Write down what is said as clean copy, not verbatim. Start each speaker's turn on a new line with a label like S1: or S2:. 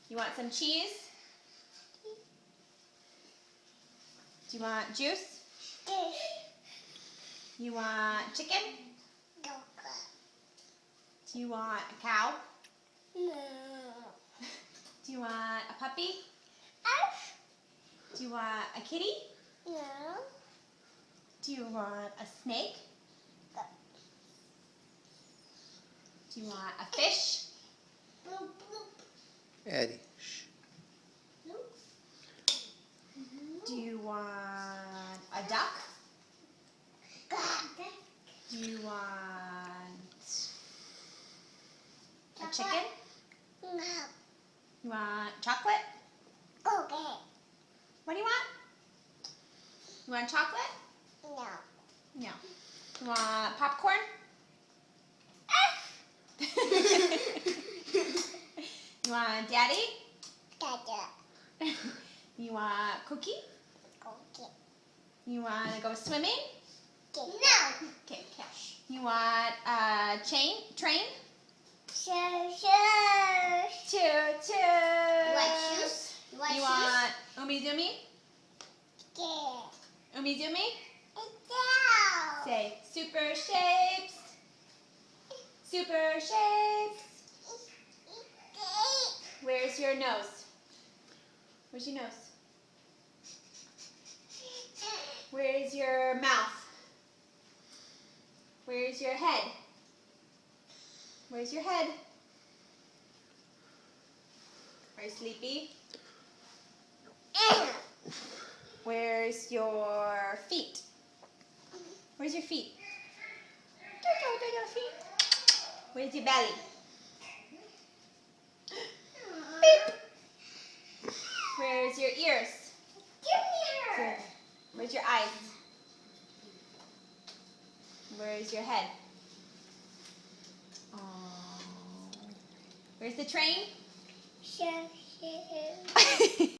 S1: You want some cheese? Do you want juice? You want chicken? Do you want a cow?
S2: No.
S1: Do you want a puppy? Do you want a kitty?
S2: No.
S1: Do you want a snake? Do you want a fish?
S2: Bloop, bloop.
S3: Eddie. Shh.
S1: Do you want a duck? Do you want a chicken?
S2: No.
S1: You want chocolate?
S2: Okay.
S1: What do you want? You want chocolate?
S2: No.
S1: No. You want popcorn? You want daddy?
S2: Dada.
S1: You want cookie?
S2: Okay.
S1: You want to go swimming?
S2: No.
S1: Okay, cash. You want a train?
S2: Sure.
S1: Choo choo.
S2: You want shoes?
S1: You want umizoomi?
S2: Yeah.
S1: Umizoomi?
S2: No.
S1: Say super shapes. Super shapes. Where's your nose? Where's your nose? Where's your mouth? Where's your head? Where's your head? Are you sleepy? Where's your feet? Where's your feet? Where's your belly? Beep. Where's your ears? Good. Where's your eyes? Where's your head? Where's the train?
S2: Sure.